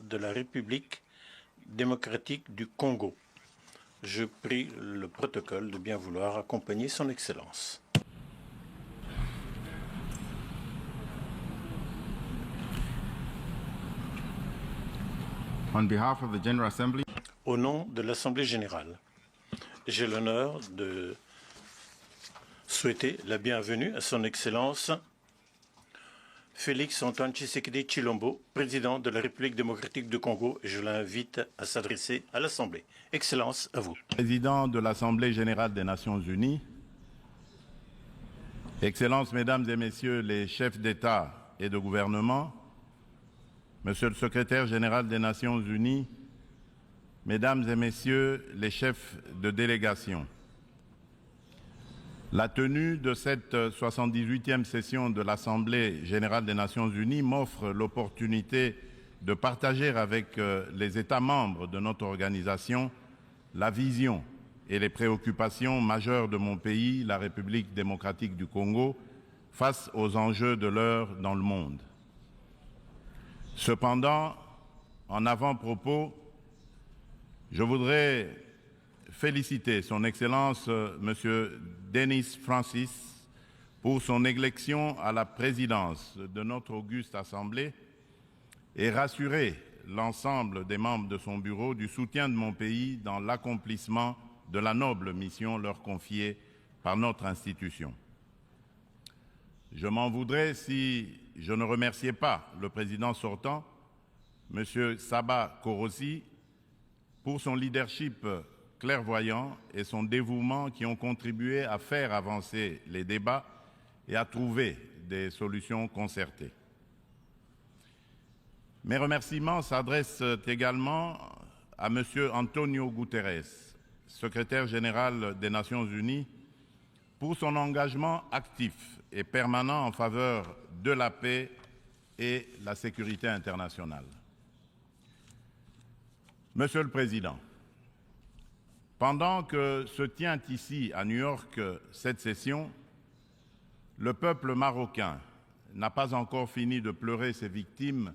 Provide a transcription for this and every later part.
de la République démocratique du Congo. Je prie le protocole de bien vouloir accompagner son Excellence. On behalf of the General Assembly, Au nom de l'Assemblée générale, j'ai l'honneur de souhaiter la bienvenue à son Excellence Félix Antoine Tshisekedi Tshilombo, président de la République démocratique du Congo, et je l'invite à s'adresser à l'Assemblée. Excellence, à vous. président de l'Assemblée générale des Nations unies, Excellences, Mesdames et Messieurs les chefs d'État et de gouvernement, Monsieur le secrétaire général des Nations unies, Mesdames et Messieurs les chefs de délégation, la tenue de cette 78e session de l'Assemblée générale des Nations unies m'offre l'opportunité de partager avec les États membres de notre organisation la vision et les préoccupations majeures de mon pays, la République démocratique du Congo, face aux enjeux de l'heure dans le monde. Cependant, en avant-propos, je voudrais féliciter son Excellence M. Denis Francis pour son élection à la présidence de notre auguste Assemblée et rassurer l'ensemble des membres de son bureau du soutien de mon pays dans l'accomplissement de la noble mission leur confiée par notre institution. Je m'en voudrais si je ne remerciais pas le président sortant, M. Saba Korosi, pour son leadership clairvoyant et son dévouement qui ont contribué à faire avancer les débats et à trouver des solutions concertées. Mes remerciements s'adressent également à M. Antonio Guterres, secrétaire général des Nations unies, pour son engagement actif et permanent en faveur de la paix et la sécurité internationale. Monsieur le Président, pendant que se tient ici à New York cette session, le peuple marocain n'a pas encore fini de pleurer ses victimes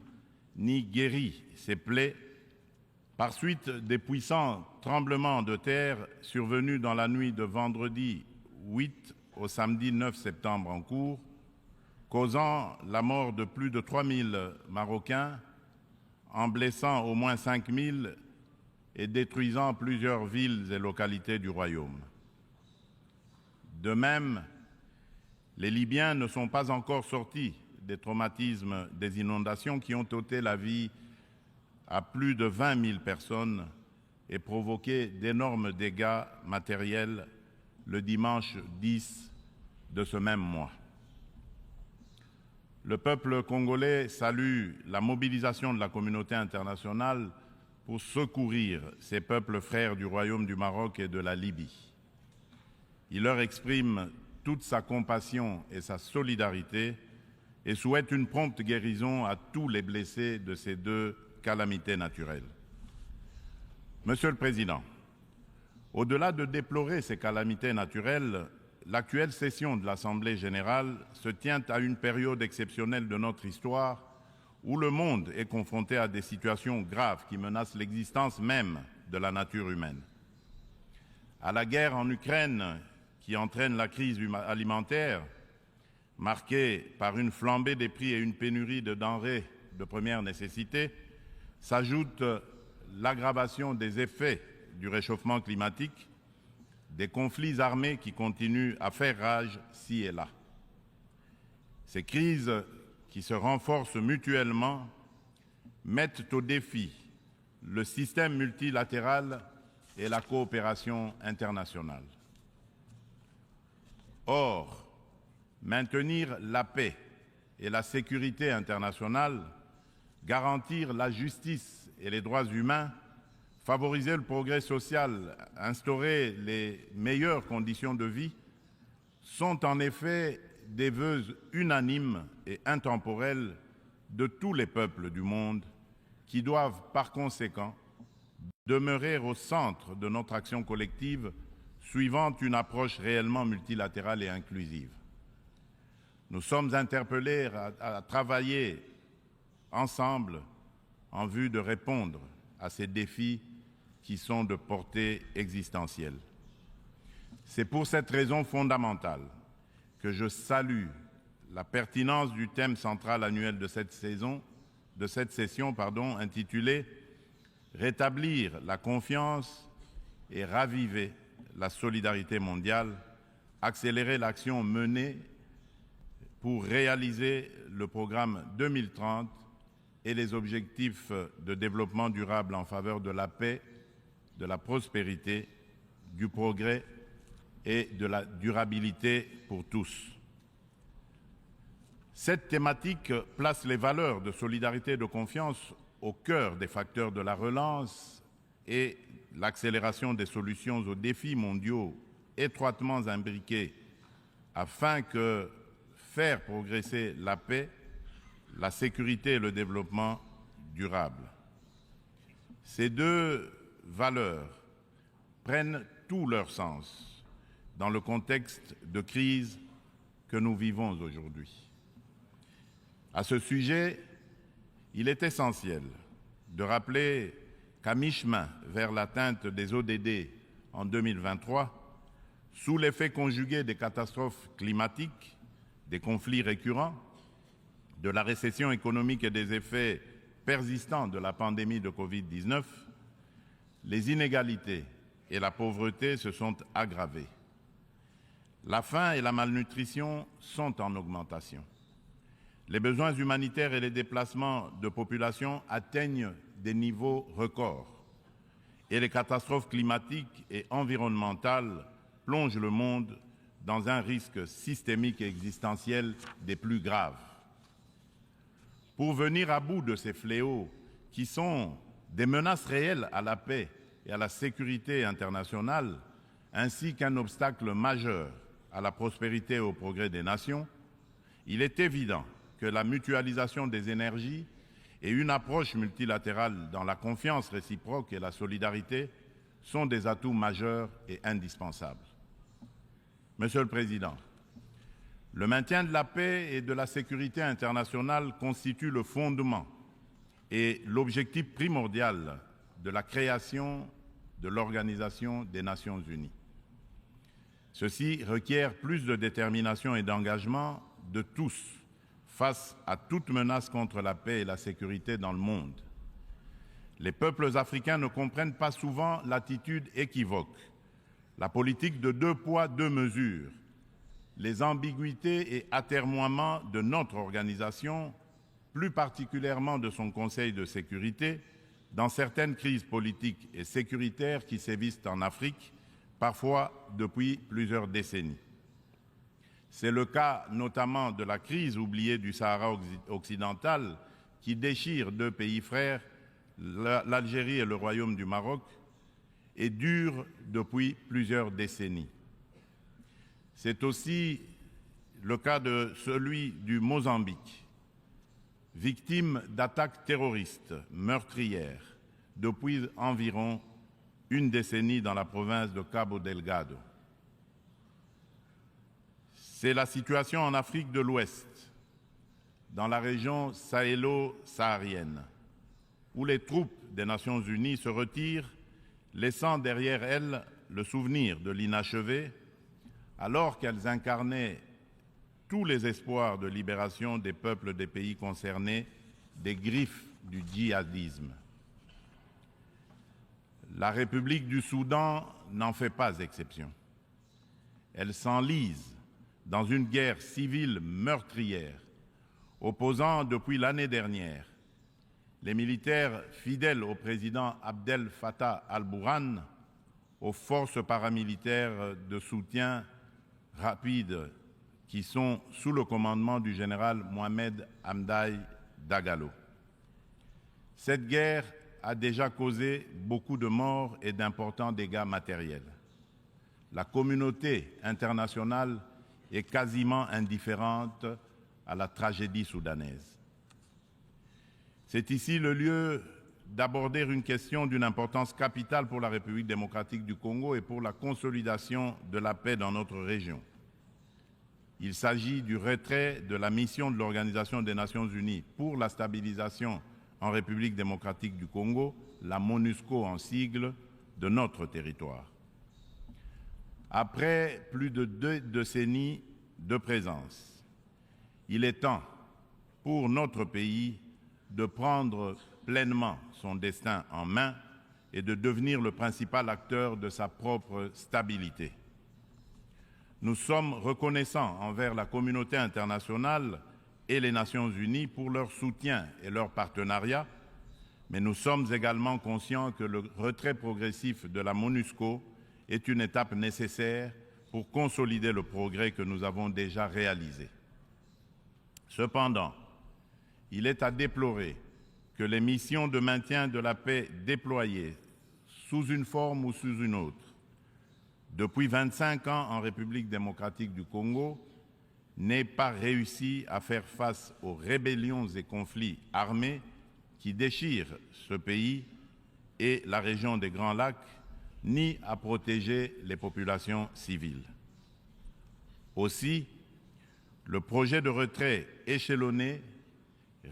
ni guéri ses plaies par suite des puissants tremblements de terre survenus dans la nuit de vendredi 8 au samedi 9 septembre en cours, causant la mort de plus de 3000 Marocains, en blessant au moins 5000 et détruisant plusieurs villes et localités du royaume. De même, les Libyens ne sont pas encore sortis des traumatismes des inondations qui ont ôté la vie à plus de 20 000 personnes et provoqué d'énormes dégâts matériels le dimanche 10 de ce même mois. Le peuple congolais salue la mobilisation de la communauté internationale pour secourir ces peuples frères du Royaume du Maroc et de la Libye. Il leur exprime toute sa compassion et sa solidarité et souhaite une prompte guérison à tous les blessés de ces deux calamités naturelles. Monsieur le Président, au-delà de déplorer ces calamités naturelles, l'actuelle session de l'Assemblée générale se tient à une période exceptionnelle de notre histoire où le monde est confronté à des situations graves qui menacent l'existence même de la nature humaine. À la guerre en Ukraine, qui entraîne la crise alimentaire, marquée par une flambée des prix et une pénurie de denrées de première nécessité, s'ajoute l'aggravation des effets du réchauffement climatique, des conflits armés qui continuent à faire rage ci et là. Ces crises qui se renforcent mutuellement mettent au défi le système multilatéral et la coopération internationale. Or, maintenir la paix et la sécurité internationale, garantir la justice et les droits humains, favoriser le progrès social, instaurer les meilleures conditions de vie, sont en effet des vœux unanimes et intemporels de tous les peuples du monde qui doivent par conséquent demeurer au centre de notre action collective suivant une approche réellement multilatérale et inclusive. Nous sommes interpellés à travailler ensemble en vue de répondre à ces défis qui sont de portée existentielle. C'est pour cette raison fondamentale que je salue la pertinence du thème central annuel de cette session, intitulé « Rétablir la confiance et raviver la solidarité mondiale, accélérer l'action menée pour réaliser le programme 2030 et les objectifs de développement durable en faveur de la paix, de la prospérité, du progrès et de la durabilité pour tous. » Cette thématique place les valeurs de solidarité et de confiance au cœur des facteurs de la relance et l'accélération des solutions aux défis mondiaux étroitement imbriqués afin que faire progresser la paix, la sécurité et le développement durable. Ces deux valeurs prennent tout leur sens dans le contexte de crise que nous vivons aujourd'hui. À ce sujet, il est essentiel de rappeler qu'à mi-chemin vers l'atteinte des ODD en 2023, sous l'effet conjugué des catastrophes climatiques, des conflits récurrents, de la récession économique et des effets persistants de la pandémie de Covid-19, les inégalités et la pauvreté se sont aggravées. La faim et la malnutrition sont en augmentation. Les besoins humanitaires et les déplacements de population atteignent des niveaux records. Et les catastrophes climatiques et environnementales plongent le monde dans un risque systémique et existentiel des plus graves. Pour venir à bout de ces fléaux qui sont des menaces réelles à la paix et à la sécurité internationale, ainsi qu'un obstacle majeur à la prospérité et au progrès des nations, il est évident que la mutualisation des énergies et une approche multilatérale dans la confiance réciproque et la solidarité sont des atouts majeurs et indispensables. Monsieur le Président, le maintien de la paix et de la sécurité internationale constitue le fondement et l'objectif primordial de la création de l'Organisation des Nations Unies. Ceci requiert plus de détermination et d'engagement de tous face à toute menace contre la paix et la sécurité dans le monde. Les peuples africains ne comprennent pas souvent l'attitude équivoque, la politique de 2 poids, 2 mesures, les ambiguïtés et atermoiements de notre organisation, plus particulièrement de son Conseil de sécurité, dans certaines crises politiques et sécuritaires qui sévissent en Afrique, parfois depuis plusieurs décennies. C'est le cas notamment de la crise oubliée du Sahara occidental qui déchire 2 pays frères, l'Algérie et le Royaume du Maroc, et dure depuis plusieurs décennies. C'est aussi le cas de celui du Mozambique, victime d'attaques terroristes meurtrières depuis environ une décennie dans la province de Cabo Delgado. C'est la situation en Afrique de l'Ouest, dans la région sahélo-saharienne, où les troupes des Nations Unies se retirent, laissant derrière elles le souvenir de l'inachevé, alors qu'elles incarnaient tous les espoirs de libération des peuples des pays concernés des griffes du djihadisme. La République du Soudan n'en fait pas exception. Elle s'enlise dans une guerre civile meurtrière, opposant depuis l'année dernière les militaires fidèles au président Abdel Fattah al-Burhan aux forces paramilitaires de soutien rapide qui sont sous le commandement du général Mohamed Hamdai Dagalo. Cette guerre a déjà causé beaucoup de morts et d'importants dégâts matériels. La communauté internationale est quasiment indifférente à la tragédie soudanaise. C'est ici le lieu d'aborder une question d'une importance capitale pour la République démocratique du Congo et pour la consolidation de la paix dans notre région. Il s'agit du retrait de la mission de l'Organisation des Nations Unies pour la stabilisation en République démocratique du Congo, la MONUSCO en sigle, de notre territoire. Après plus de 2 décennies de présence, il est temps pour notre pays de prendre pleinement son destin en main et de devenir le principal acteur de sa propre stabilité. Nous sommes reconnaissants envers la communauté internationale et les Nations Unies pour leur soutien et leur partenariat, mais nous sommes également conscients que le retrait progressif de la MONUSCO est une étape nécessaire pour consolider le progrès que nous avons déjà réalisé. Cependant, il est à déplorer que les missions de maintien de la paix déployées sous une forme ou sous une autre, depuis 25 ans en République démocratique du Congo, n'aient pas réussi à faire face aux rébellions et conflits armés qui déchirent ce pays et la région des Grands Lacs, ni à protéger les populations civiles. Aussi, le projet de retrait échelonné,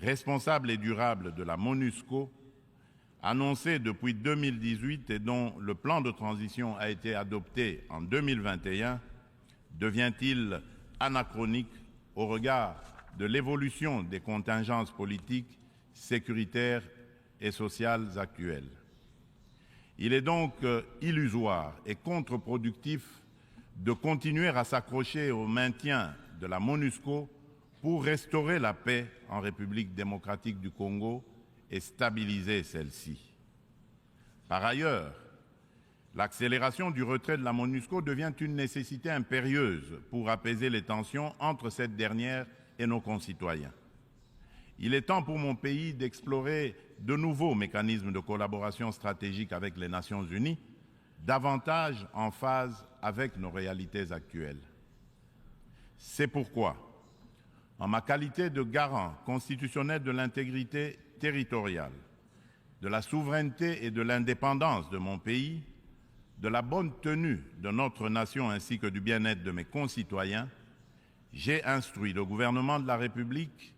responsable et durable de la MONUSCO, annoncé depuis 2018 et dont le plan de transition a été adopté en 2021, devient-il anachronique au regard de l'évolution des contingences politiques, sécuritaires et sociales actuelles. Il est donc illusoire et contre-productif de continuer à s'accrocher au maintien de la MONUSCO pour restaurer la paix en République démocratique du Congo et stabiliser celle-ci. Par ailleurs, l'accélération du retrait de la MONUSCO devient une nécessité impérieuse pour apaiser les tensions entre cette dernière et nos concitoyens. Il est temps pour mon pays d'explorer de nouveaux mécanismes de collaboration stratégique avec les Nations Unies, davantage en phase avec nos réalités actuelles. C'est pourquoi, en ma qualité de garant constitutionnel de l'intégrité territoriale, de la souveraineté et de l'indépendance de mon pays, de la bonne tenue de notre nation ainsi que du bien-être de mes concitoyens, j'ai instruit le gouvernement de la République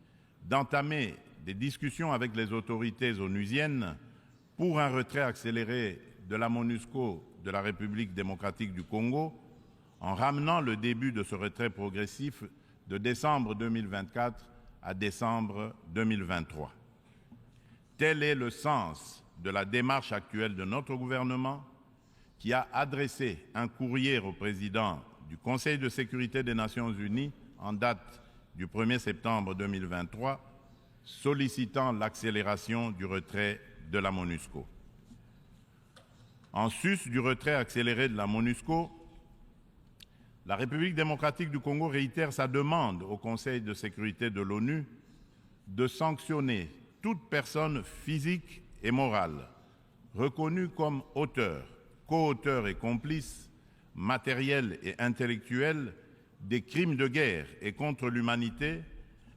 d'entamer des discussions avec les autorités onusiennes pour un retrait accéléré de la MONUSCO de la République démocratique du Congo, en ramenant le début de ce retrait progressif de décembre 2024 à décembre 2023. Tel est le sens de la démarche actuelle de notre gouvernement, qui a adressé un courrier au président du Conseil de sécurité des Nations Unies en date du 1er septembre 2023, sollicitant l'accélération du retrait de la MONUSCO. En sus du retrait accéléré de la MONUSCO, la République démocratique du Congo réitère sa demande au Conseil de sécurité de l'ONU de sanctionner toute personne physique et morale reconnue comme auteur, co-auteur et complice, matériel et intellectuel des crimes de guerre et contre l'humanité,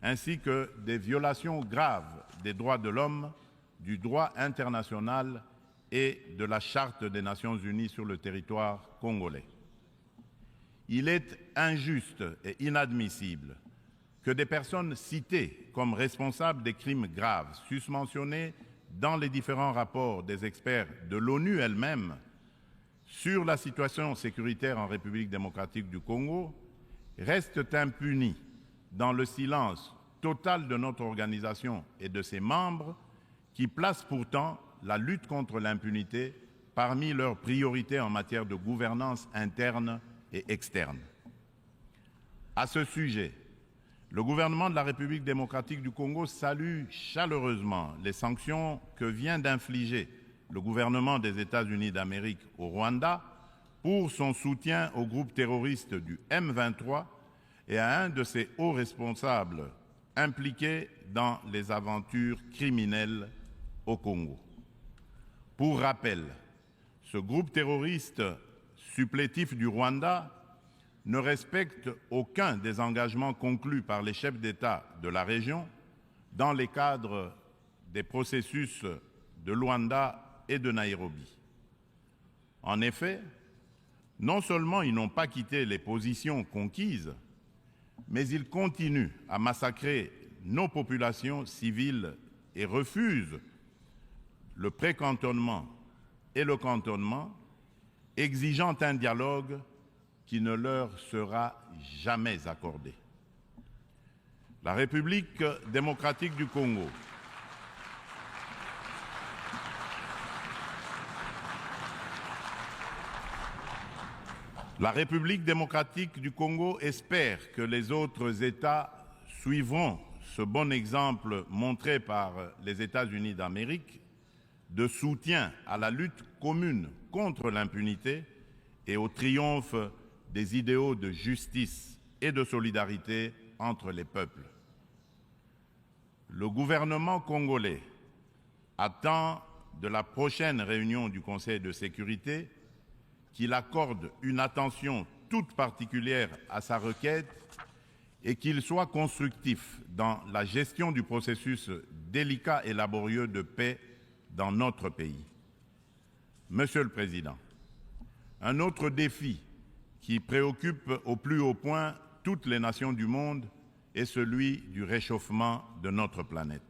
ainsi que des violations graves des droits de l'homme, du droit international et de la Charte des Nations Unies sur le territoire congolais. Il est injuste et inadmissible que des personnes citées comme responsables des crimes graves, susmentionnés dans les différents rapports des experts de l'ONU elle-même sur la situation sécuritaire en République démocratique du Congo, restent impunis dans le silence total de notre organisation et de ses membres, qui placent pourtant la lutte contre l'impunité parmi leurs priorités en matière de gouvernance interne et externe. À ce sujet, le gouvernement de la République démocratique du Congo salue chaleureusement les sanctions que vient d'infliger le gouvernement des États-Unis d'Amérique au Rwanda pour son soutien au groupe terroriste du M23 et à un de ses hauts responsables impliqués dans les aventures criminelles au Congo. Pour rappel, ce groupe terroriste supplétif du Rwanda ne respecte aucun des engagements conclus par les chefs d'État de la région dans les cadres des processus de Luanda et de Nairobi. En effet, non seulement ils n'ont pas quitté les positions conquises, mais ils continuent à massacrer nos populations civiles et refusent le précantonnement et le cantonnement, exigeant un dialogue qui ne leur sera jamais accordé. La République démocratique du Congo espère que les autres États suivront ce bon exemple montré par les États-Unis d'Amérique de soutien à la lutte commune contre l'impunité et au triomphe des idéaux de justice et de solidarité entre les peuples. Le gouvernement congolais attend de la prochaine réunion du Conseil de sécurité qu'il accorde une attention toute particulière à sa requête et qu'il soit constructif dans la gestion du processus délicat et laborieux de paix dans notre pays. Monsieur le Président, un autre défi qui préoccupe au plus haut point toutes les nations du monde est celui du réchauffement de notre planète.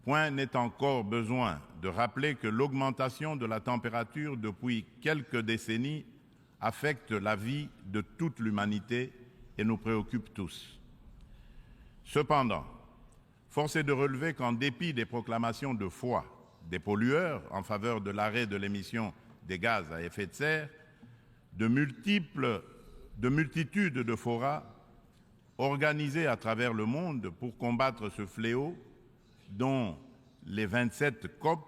Point n'est encore besoin de rappeler que l'augmentation de la température depuis quelques décennies affecte la vie de toute l'humanité et nous préoccupe tous. Cependant, force est de relever qu'en dépit des proclamations de foi des pollueurs en faveur de l'arrêt de l'émission des gaz à effet de serre, de multitudes de forats organisés à travers le monde pour combattre ce fléau, dont les 27 COP,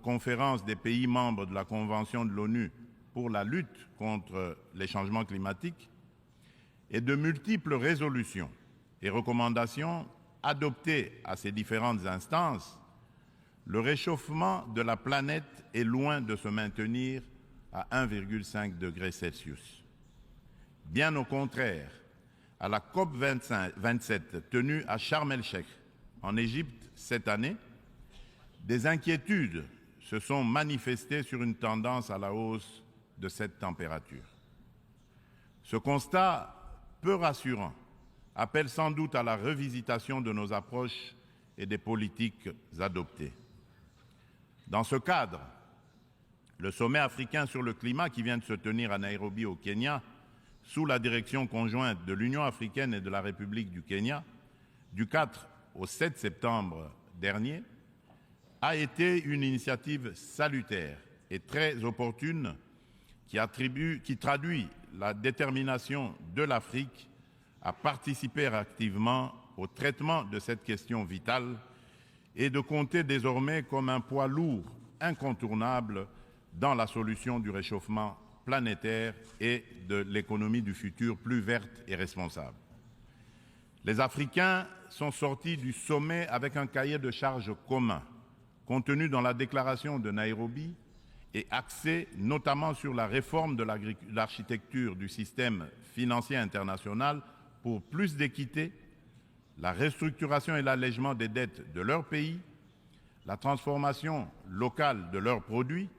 conférence des pays membres de la Convention de l'ONU pour la lutte contre les changements climatiques, et de multiples résolutions et recommandations adoptées à ces différentes instances, le réchauffement de la planète est loin de se maintenir à 1,5 degré Celsius. Bien au contraire, à la COP 27 tenue à Sharm el-Sheikh, en Égypte cette année, des inquiétudes se sont manifestées sur une tendance à la hausse de cette température. Ce constat peu rassurant appelle sans doute à la revisitation de nos approches et des politiques adoptées. Dans ce cadre, le sommet africain sur le climat qui vient de se tenir à Nairobi au Kenya, sous la direction conjointe de l'Union africaine et de la République du Kenya, du 4 au 7 septembre dernier, a été une initiative salutaire et très opportune qui traduit la détermination de l'Afrique à participer activement au traitement de cette question vitale et de compter désormais comme un poids lourd incontournable dans la solution du réchauffement planétaire et de l'économie du futur plus verte et responsable. Les Africains sont sortis du sommet avec un cahier de charges commun, contenu dans la déclaration de Nairobi et axé notamment sur la réforme de l'architecture du système financier international pour plus d'équité, la restructuration et l'allègement des dettes de leur pays, la transformation locale de leurs produits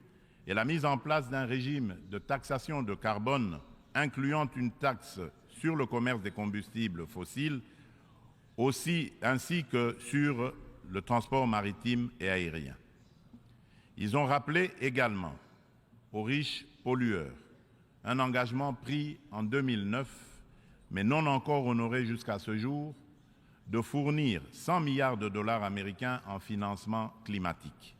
et la mise en place d'un régime de taxation de carbone incluant une taxe sur le commerce des combustibles fossiles, ainsi que sur le transport maritime et aérien. Ils ont rappelé également aux riches pollueurs un engagement pris en 2009, mais non encore honoré jusqu'à ce jour, de fournir 100 milliards de dollars américains en financement climatique.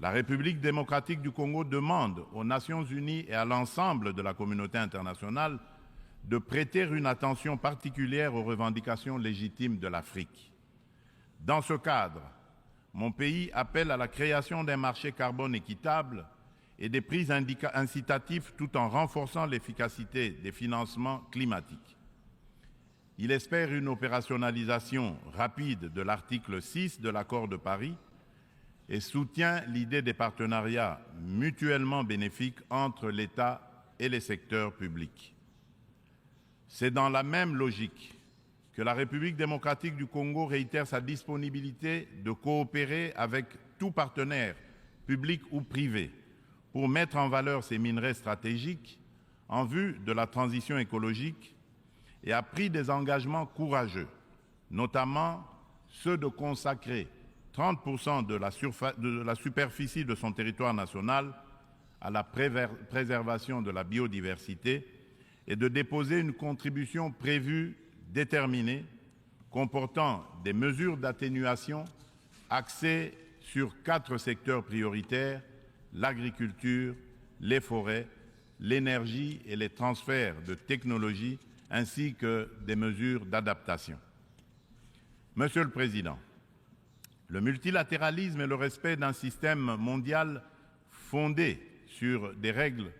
La République démocratique du Congo demande aux Nations unies et à l'ensemble de la communauté internationale de prêter une attention particulière aux revendications légitimes de l'Afrique. Dans ce cadre, mon pays appelle à la création d'un marché carbone équitable et des prix incitatifs tout en renforçant l'efficacité des financements climatiques. Il espère une opérationnalisation rapide de l'article 6 de l'accord de Paris et soutient l'idée des partenariats mutuellement bénéfiques entre l'État et les secteurs publics. C'est dans la même logique que la République démocratique du Congo réitère sa disponibilité de coopérer avec tout partenaire, public ou privé, pour mettre en valeur ces minerais stratégiques en vue de la transition écologique et a pris des engagements courageux, notamment ceux de consacrer 30% de la superficie de son territoire national à la préservation de la biodiversité et de déposer une contribution prévue déterminée comportant des mesures d'atténuation axées sur 4 secteurs prioritaires: l'agriculture, les forêts, l'énergie et les transferts de technologies, ainsi que des mesures d'adaptation. Monsieur le Président, le multilatéralisme et le respect d'un système mondial fondé sur des règles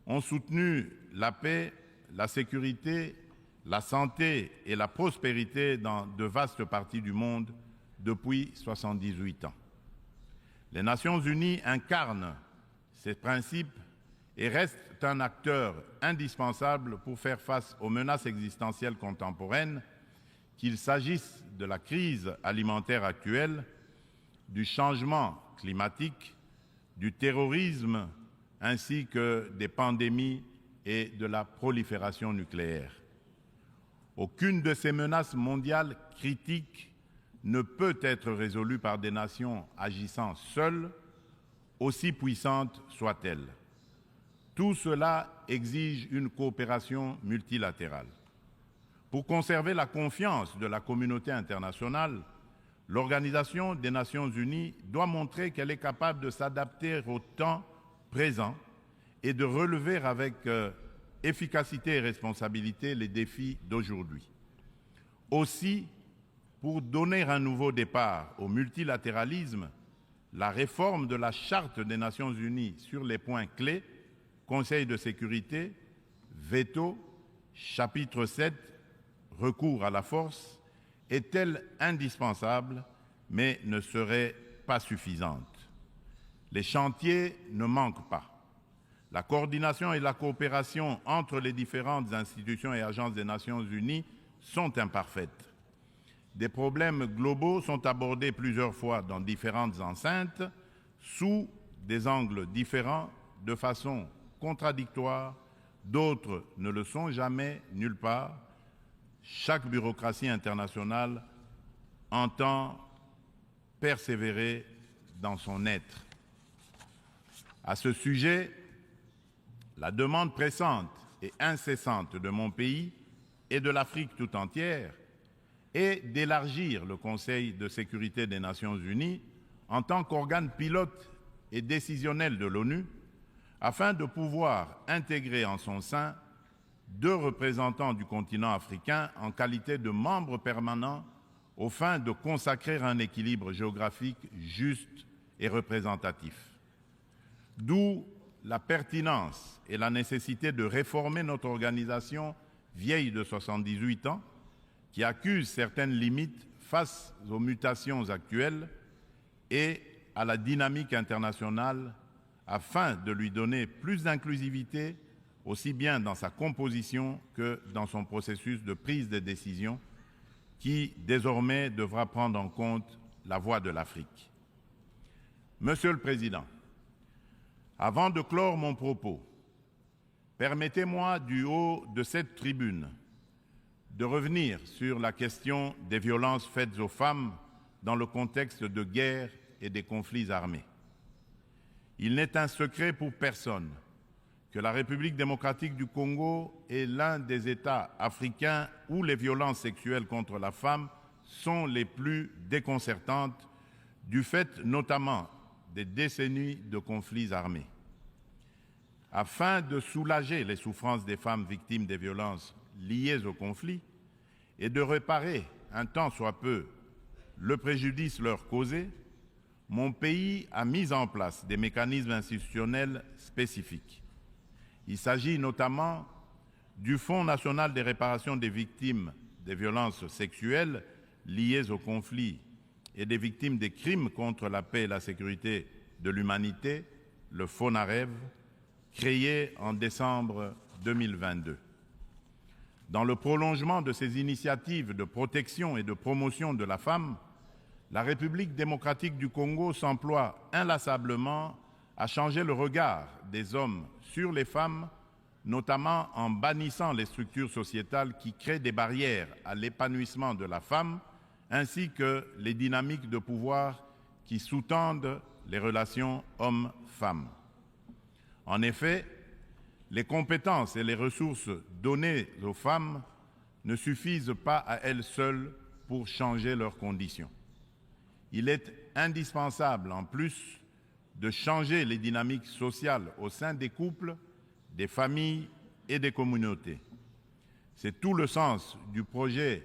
ont soutenu la paix, la sécurité, la santé et la prospérité dans de vastes parties du monde depuis 78 ans. Les Nations Unies incarnent ces principes et restent un acteur indispensable pour faire face aux menaces existentielles contemporaines, qu'il s'agisse de la crise alimentaire actuelle, du changement climatique, du terrorisme, ainsi que des pandémies et de la prolifération nucléaire. Aucune de ces menaces mondiales critiques ne peut être résolue par des nations agissant seules, aussi puissantes soient-elles. Tout cela exige une coopération multilatérale. Pour conserver la confiance de la communauté internationale, l'Organisation des Nations Unies doit montrer qu'elle est capable de s'adapter au temps présent et de relever avec efficacité et responsabilité les défis d'aujourd'hui. Aussi, pour donner un nouveau départ au multilatéralisme, la réforme de la Charte des Nations Unies sur les points clés, Conseil de sécurité, veto, chapitre 7, recours à la force, est-elle indispensable, mais ne serait pas suffisante. Les chantiers ne manquent pas. La coordination et la coopération entre les différentes institutions et agences des Nations Unies sont imparfaites. Des problèmes globaux sont abordés plusieurs fois dans différentes enceintes, sous des angles différents, de façon contradictoire. D'autres ne le sont jamais, nulle part. Chaque bureaucratie internationale entend persévérer dans son être. À ce sujet, la demande pressante et incessante de mon pays et de l'Afrique tout entière est d'élargir le Conseil de sécurité des Nations Unies en tant qu'organe pilote et décisionnel de l'ONU, afin de pouvoir intégrer en son sein 2 représentants du continent africain en qualité de membres permanents aux fins de consacrer un équilibre géographique juste et représentatif. D'où la pertinence et la nécessité de réformer notre organisation vieille de 78 ans, qui accuse certaines limites face aux mutations actuelles et à la dynamique internationale, afin de lui donner plus d'inclusivité, aussi bien dans sa composition que dans son processus de prise de décision, qui désormais devra prendre en compte la voix de l'Afrique. Monsieur le Président, avant de clore mon propos, permettez-moi du haut de cette tribune de revenir sur la question des violences faites aux femmes dans le contexte de guerre et des conflits armés. Il n'est un secret pour personne que la République démocratique du Congo est l'un des États africains où les violences sexuelles contre la femme sont les plus déconcertantes, du fait notamment des décennies de conflits armés. Afin de soulager les souffrances des femmes victimes des violences liées au conflit et de réparer, un tant soit peu, le préjudice leur causé, mon pays a mis en place des mécanismes institutionnels spécifiques. Il s'agit notamment du Fonds national des réparations des victimes des violences sexuelles liées au conflit et des victimes des crimes contre la paix et la sécurité de l'humanité, le FONAREV, créé en décembre 2022. Dans le prolongement de ces initiatives de protection et de promotion de la femme, la République démocratique du Congo s'emploie inlassablement à changer le regard des hommes sur les femmes, notamment en bannissant les structures sociétales qui créent des barrières à l'épanouissement de la femme, ainsi que les dynamiques de pouvoir qui sous-tendent les relations hommes-femmes. En effet, les compétences et les ressources données aux femmes ne suffisent pas à elles seules pour changer leurs conditions. Il est indispensable, en plus, de changer les dynamiques sociales au sein des couples, des familles et des communautés. C'est tout le sens du projet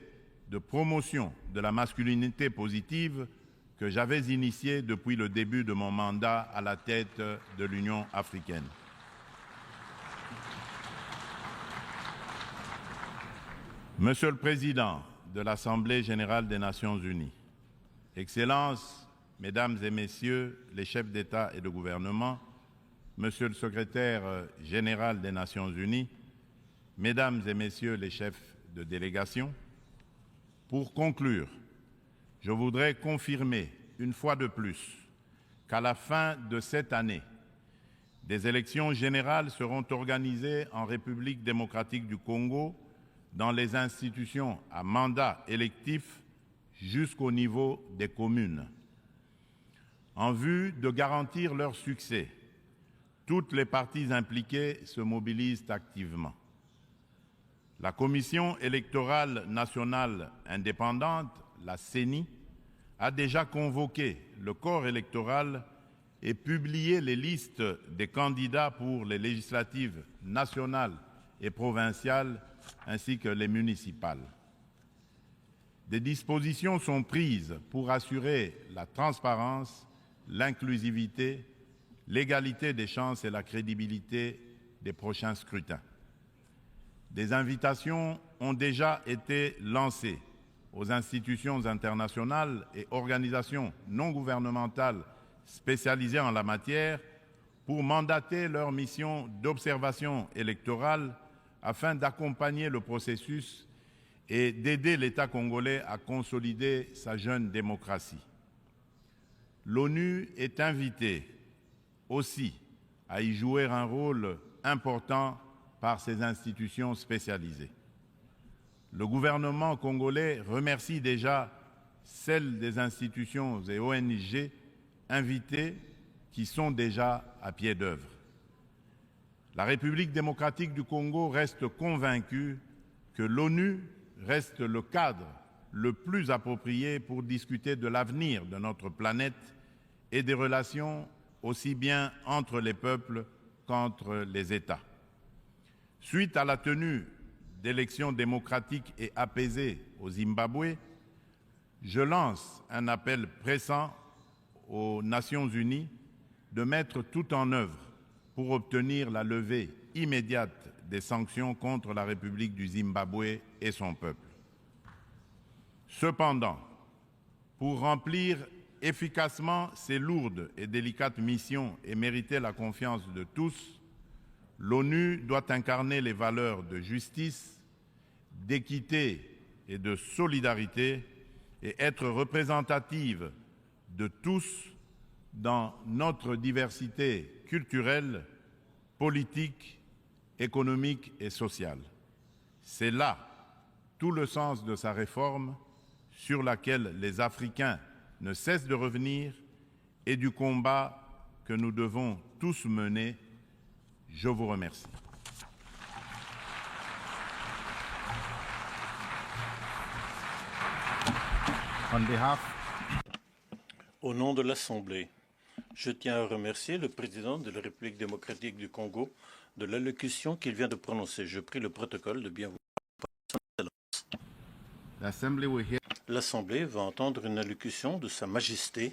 de promotion de la masculinité positive que j'avais initié depuis le début de mon mandat à la tête de l'Union africaine. Monsieur le Président de l'Assemblée générale des Nations unies, Excellences, Mesdames et Messieurs les chefs d'État et de gouvernement, Monsieur le Secrétaire général des Nations unies, Mesdames et Messieurs les chefs de délégation, pour conclure, je voudrais confirmer une fois de plus qu'à la fin de cette année, des élections générales seront organisées en République démocratique du Congo dans les institutions à mandat électif jusqu'au niveau des communes. En vue de garantir leur succès, toutes les parties impliquées se mobilisent activement. La Commission électorale nationale indépendante, la CENI, a déjà convoqué le corps électoral et publié les listes des candidats pour les législatives nationales et provinciales ainsi que les municipales. Des dispositions sont prises pour assurer la transparence, l'inclusivité, l'égalité des chances et la crédibilité des prochains scrutins. Des invitations ont déjà été lancées aux institutions internationales et organisations non gouvernementales spécialisées en la matière pour mandater leur mission d'observation électorale afin d'accompagner le processus et d'aider l'État congolais à consolider sa jeune démocratie. L'ONU est invitée aussi à y jouer un rôle important par ses institutions spécialisées. Le gouvernement congolais remercie déjà celles des institutions et ONG invitées qui sont déjà à pied d'œuvre. La République démocratique du Congo reste convaincue que l'ONU reste le cadre le plus approprié pour discuter de l'avenir de notre planète et des relations aussi bien entre les peuples qu'entre les États. Suite à la tenue d'élections démocratiques et apaisées au Zimbabwe, je lance un appel pressant aux Nations unies de mettre tout en œuvre pour obtenir la levée immédiate des sanctions contre la République du Zimbabwe et son peuple. Cependant, pour remplir efficacement ces lourdes et délicates missions et mériter la confiance de tous, l'ONU doit incarner les valeurs de justice, d'équité et de solidarité et être représentative de tous dans notre diversité culturelle, politique, économique et sociale. C'est là tout le sens de sa réforme sur laquelle les Africains ne cessent de revenir et du combat que nous devons tous mener. Je vous remercie. Au nom de l'Assemblée, je tiens à remercier le président de la République démocratique du Congo de l'allocution qu'il vient de prononcer. Je prie le protocole de bien vouloir. L'Assemblée va entendre une allocution de Sa Majesté